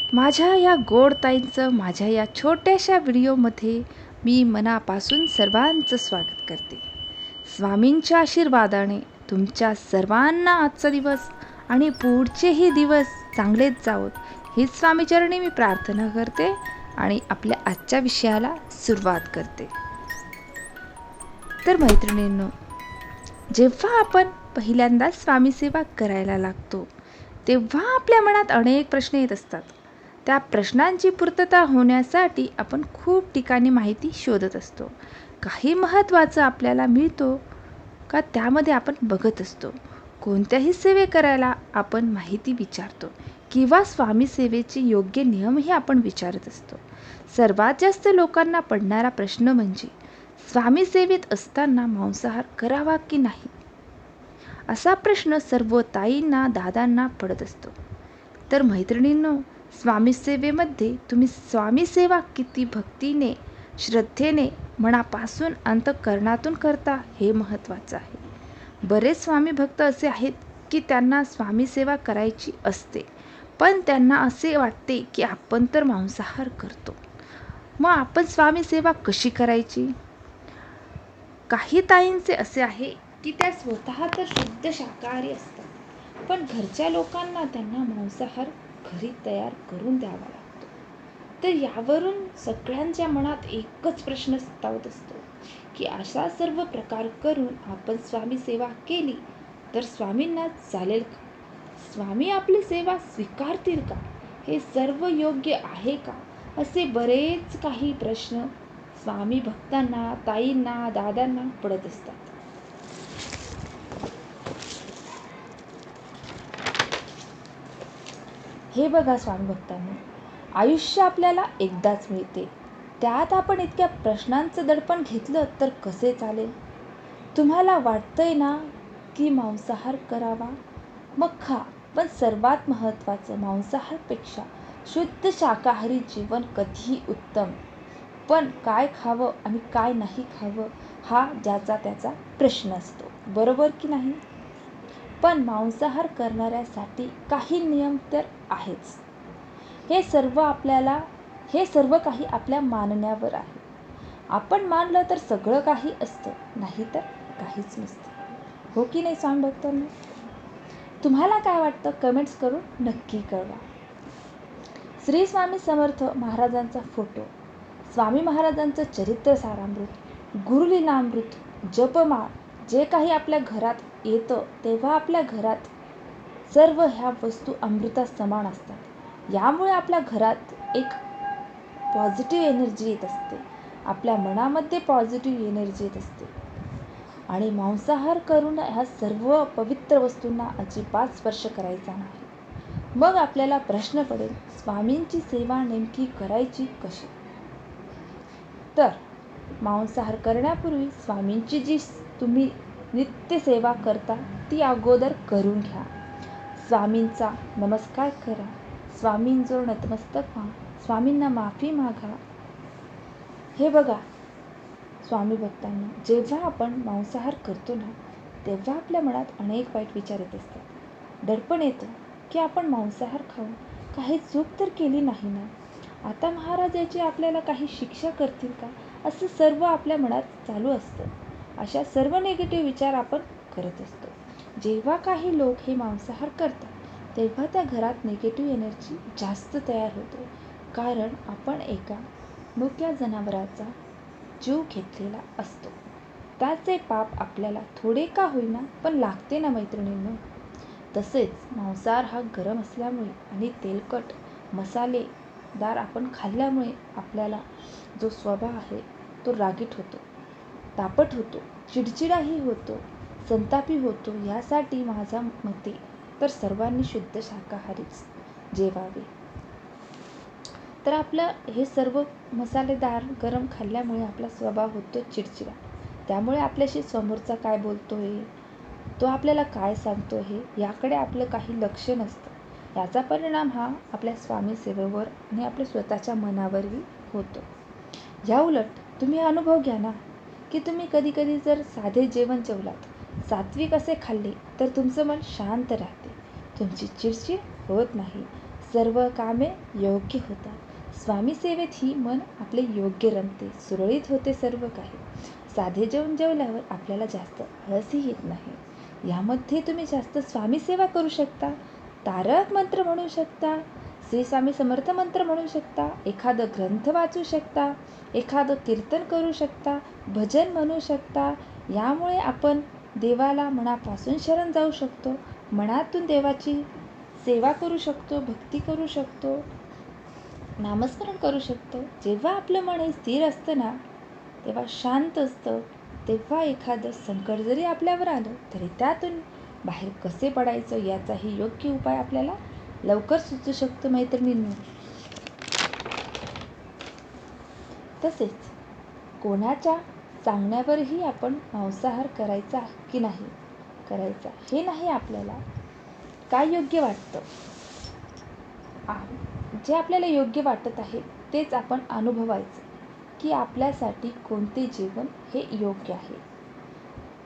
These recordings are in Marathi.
माझ्या या गोड ताईंचं माझ्या या छोट्याशा व्हिडिओमध्ये मी मनापासून सर्वांचं स्वागत करते. स्वामींच्या आशीर्वादाने तुमच्या सर्वांना आजचा दिवस आणि पुढचेही दिवस चांगलेच जावोत हीच स्वामीचरणी मी प्रार्थना करते आणि आपल्या आजच्या विषयाला सुरुवात करते. तर मैत्रिणींनो, जेव्हा आपण पहिल्यांदा स्वामी सेवा करायला लागतो तेव्हा आपल्या मनात अनेक प्रश्न येत असतात. त्या प्रश्नांची पूर्तता होण्यासाठी आपण खूप ठिकाणी माहिती शोधत असतो. काही महत्त्वाचं आपल्याला मिळतो का त्यामध्ये आपण बघत असतो. कोणत्याही सेवे करायला आपण माहिती विचारतो किंवा स्वामी सेवेचे योग्य नियमही आपण विचारत असतो. सर्वात जास्त लोकांना पडणारा प्रश्न म्हणजे स्वामी सेवेत असताना मांसाहार करावा की नाही, असा प्रश्न सर्व ताईंना दादांना पडत असतो. तर मैत्रिणींनो, स्वामी सेवेमध्ये तुम्ही स्वामी सेवा किती भक्तीने, श्रद्धेने, मनापासून, अंतःकरणातून करता हे महत्त्वाचं आहे. बरेच स्वामी भक्त असे आहेत की त्यांना स्वामी सेवा करायची असते, पण त्यांना असे वाटते की आपण तर मांसाहार करतो, मग आपण स्वामी सेवा कशी करायची. काही ताईंचे असे आहे की त्या स्वतः तर शुद्ध शाकाहारी असतात, पण घरच्या लोकांना त्यांना मांसाहार घरी तयार करून द्यावा लागतो. तर यावरून सगळ्यांच्या मनात एकच प्रश्न सतावत असतो की असा सर्व प्रकार करून आपण स्वामी सेवा केली तर स्वामींना चालेल का, स्वामी आपली सेवा स्वीकारतील का, हे सर्व योग्य आहे का, असे बरेच काही प्रश्न स्वामी भक्तांना, ताईंना, दादांना पडत असतात. हे बघा स्वामी भक्तांनो, आयुष्य आपल्याला एकदाच मिळते, त्यात आपण इतक्या प्रश्नांचं दडपण घेतलं तर कसे चालेल. तुम्हाला वाटतंय ना की मांसाहार करावा, मग खा, पण सर्वात महत्त्वाचं मांसाहारपेक्षा शुद्ध शाकाहारी जीवन कधीही उत्तम. पण काय खावं आणि काय नाही खावं हा ज्याचा त्याचा प्रश्न असतो, बरोबर की नाही. पण मांसाहार करणाऱ्यासाठी काही नियम तर आहेच. हे सर्व काही आपल्या मानण्यावर आहे. आपण मानलं तर सगळं काही असतं, नाही तर काहीच नसतं, हो की नाही स्वामी भक्तांनो. तुम्हाला काय वाटतं कमेंट्स करून नक्की कळवा. श्री स्वामी समर्थ महाराजांचा फोटो, स्वामी महाराजांचं चरित्र सारामृत, गुरुलीलामृत, जपमाळ जे काही आपल्या घरात येतं तेव्हा आपल्या घरात सर्व ह्या वस्तू अमृता समान असतात. यामुळे आपल्या घरात एक पॉझिटिव्ह एनर्जी येत असते, आपल्या मनामध्ये पॉझिटिव्ह एनर्जी येत असते. आणि मांसाहार करून ह्या सर्व पवित्र वस्तूंना अजिबात स्पर्श करायचा नाही. मग आपल्याला प्रश्न पडेल, स्वामींची सेवा नेमकी करायची कशी. तर मांसाहार करण्यापूर्वी स्वामींची जी तुम्ही नित्य सेवा करता ती अगोदर करून घ्या. स्वामींचा नमस्कार करा, स्वामींजवळ नतमस्तक व्हा, स्वामींना माफी मागा. हे बघा स्वामी भक्तांना, जेव्हा आपण मांसाहार करतो ना तेव्हा आपल्या मनात अनेक वाईट विचार येत असतात. दडपण येतं की आपण मांसाहार खाऊन काही चूक तर केली नाही ना, आता महाराज याची आपल्याला काही शिक्षा करतील का, असं सर्व आपल्या मनात चालू असतं. अशा सर्व निगेटिव्ह विचार आपण करत असतो. जेव्हा काही लोक हे मांसाहार करतात तेव्हा त्या घरात निगेटिव्ह एनर्जी जास्त तयार होते, कारण आपण एका मुक्या जनावराचा जीव घेतलेला असतो. त्याचे पाप आपल्याला थोडे का होईना पण लागते ना मैत्रिणींनो. तसेच मांसाहार हा गरम असल्यामुळे आणि तेलकट मसालेदार आपण खाल्ल्यामुळे आपल्याला जो स्वभाव आहे तो रागीट होतो, तापट होतो, चिडचिडाही होतो, संतापी होतो. यासाठी माझ्या मते तर सर्वांनी शुद्ध शाकाहारीच जेवावे. तर आपलं हे सर्व मसालेदार गरम खाल्ल्यामुळे आपला स्वभाव होतो चिडचिडा, त्यामुळे आपल्याशी समोरचा काय बोलतोय, तो आपल्याला काय सांगतो आहे याकडे आपलं काही लक्ष नसतं. याचा परिणाम हा आपल्या स्वामी सेवेवर आणि आपल्या स्वतःच्या मनावरही होतो. या उलट तुम्ही अनुभव घ्या ना की तुम्ही कधी कधी जर साधे जेवण जेवलात, सात्विक असे खाल्ले तर तुमचं मन शांत राहते, तुमची चिडचिड होत नाही, सर्व कामे योग्य होतात. स्वामी सेवेत ही मन आपले योग्य रमते, सुरळीत होते सर्व काही. साधे जेवण जेवल्यावर आपल्याला जास्त आळसही येत नाही. यामध्ये तुम्ही जास्त स्वामी सेवा करू शकता, तारक मंत्र म्हणू शकता, श्री स्वामी समर्थ मंत्र म्हणू शकता, एखादं ग्रंथ वाचू शकता, एखादं कीर्तन करू शकता, भजन म्हणू शकता. यामुळे आपण देवाला मनापासून शरण जाऊ शकतो, मनातून देवाची सेवा करू शकतो, भक्ती करू शकतो, नामस्मरण करू शकतो. जेव्हा आपलं मन हे स्थिर असतं ना, तेव्हा शांत असतं, तेव्हा एखादं संकट जरी आपल्यावर आलं तरी त्यातून बाहेर कसे पडायचं याचाही योग्य उपाय आपल्याला लवकर सुचू शकतो मैत्रिणींनो. तसेच कोणाच्या सांगण्यावरही आपण मांसाहार करायचा की नाही करायचा हे नाही, आपल्याला काय योग्य वाटतं, जे आपल्याला योग्य वाटत आहे तेच आपण अनुभवायचं, की आपल्यासाठी कोणते जेवण हे योग्य आहे.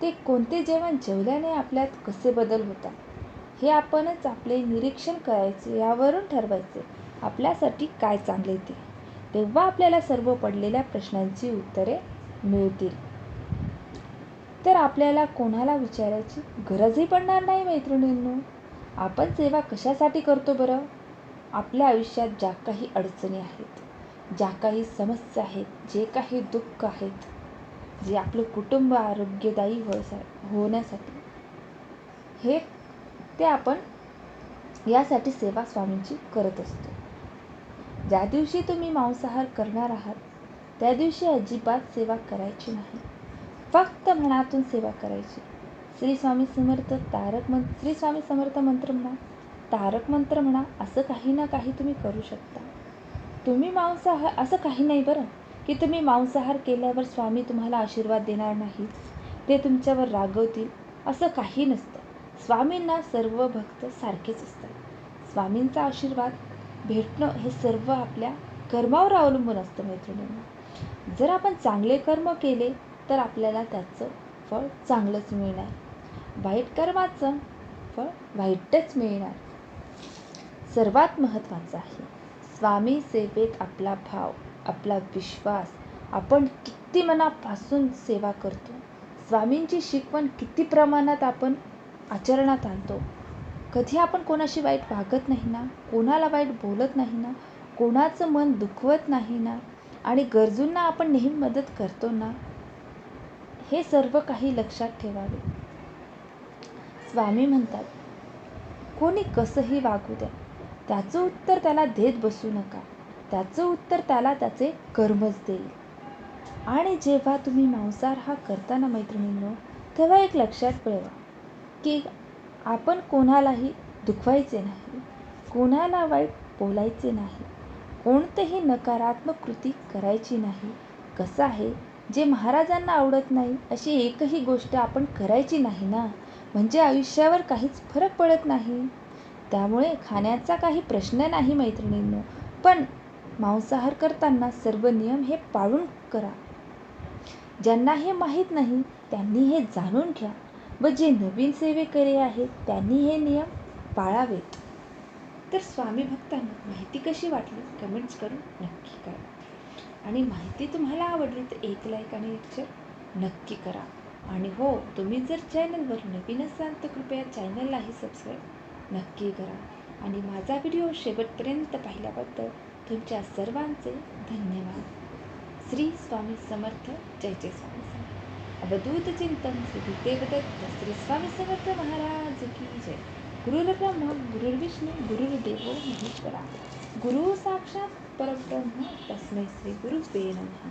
ते कोणते जेवण जेवल्याने आपल्यात कसे बदल होतात हे आपणच आपले निरीक्षण करायचे, यावरून ठरवायचे आपल्यासाठी काय चांगले ते. तेव्हा आपल्याला सर्व पडलेल्या प्रश्नांची उत्तरे मिळतील. तर आपल्याला कोणाला विचारायची गरजही पडणार नाही मैत्रिणींनो. आपण सेवा कशासाठी करतो बरं? आपल्या आयुष्यात ज्या काही अडचणी आहेत, ज्या काही समस्या आहेत, जे काही दुःख आहेत, जे आपलं कुटुंब आरोग्यदायी होण्यासाठी हे ते आपण यासाठी सेवा स्वामींची करत असतो. ज्या दिवशी तुम्ही मांसाहार करणार आहात त्या दिवशी अजिबात सेवा करायची नाही, फक्त मनातून सेवा करायची. श्री स्वामी समर्थ मंत्र म्हणा, तारक मंत्र म्हणा, असं काही ना काही तुम्ही करू शकता. तुम्ही मांसाहार असं काही नाही बरं की तुम्ही मांसाहार केल्यावर स्वामी तुम्हाला आशीर्वाद देणार नाहीत, ते तुमच्यावर रागवतील, असं काही नसतं. स्वामींना सर्व भक्त सारखेच असतात. स्वामींचा आशीर्वाद भेटणं हे सर्व आपल्या कर्मावर अवलंबून असतं मैत्रिणींनो. जर आपण चांगले कर्म केले तर आपल्याला त्याचं फळ चांगलंच मिळणार, वाईट कर्माचं फळ वाईटच मिळणार. सर्वात महत्त्वाचं आहे स्वामी सेवेत आपला भाव, आपला विश्वास, आपण किती मनापासून सेवा करतो, स्वामींची शिकवण किती प्रमाणात आपण आचरणात आणतो. कधी आपण कोणाशी वाईट वागत नाही ना, कोणाला वाईट बोलत नाही ना, कोणाचं मन दुखवत नाही ना, आणि गरजूंना आपण नेहमी मदत करतो ना, हे सर्व काही लक्षात ठेवावे. स्वामी म्हणतात, कोणी कसंही वागू द्या, त्याचं उत्तर त्याला देत बसू नका, त्याचं उत्तर त्याला त्याचे कर्मच देईल. आणि जेव्हा तुम्ही मांसाहार हा करताना मैत्रिणींनो, तेव्हा एक लक्षात ठेवा की आपण कोणालाही दुखवायचे नाही, कोणाला वाईट बोलायचे नाही, कोणतेही नकारात्मक कृती करायची नाही. कसं आहे, जे महाराजांना आवडत नाही अशी एकही गोष्ट आपण करायची नाही ना, म्हणजे आयुष्यावर काहीच फरक पडत नाही. त्यामुळे खाण्याचा काही प्रश्न नाही मैत्रिणींनो, पण मांसाहार करताना सर्व नियम हे पाळून करा. ज्यांना हे माहीत नाही त्यांनी हे जाणून घ्या, व जे नवीन सेवेकरी आहेत त्यांनी हे नियम पाळावेत. तर स्वामी भक्तांना माहिती कशी वाटली कमेंट्स करून नक्की करा. आणि माहिती तुम्हाला आवडली तर एक लाईक आणि एक शेअर नक्की करा. आणि हो, तुम्ही जर चॅनलवर नवीन असाल तर कृपया चॅनललाही सबस्क्राईब नक्की करा. आणि माझा व्हिडिओ शेवटपर्यंत पाहिल्याबद्दल तुमच्या सर्वांचे धन्यवाद. श्री स्वामी समर्थ. जय जय स्वामी समर्थ. अवधूत चिंतन श्री गुरुदेवदत्त श्री स्वामी समर्थ महाराज की जय. गुरुर्ब्रह्मा गुरुर्विष्णू गुरुर्देवो महेश्वरा, गुरु साक्षात परब्रह्म तस्मै श्री गुरुवे नमः.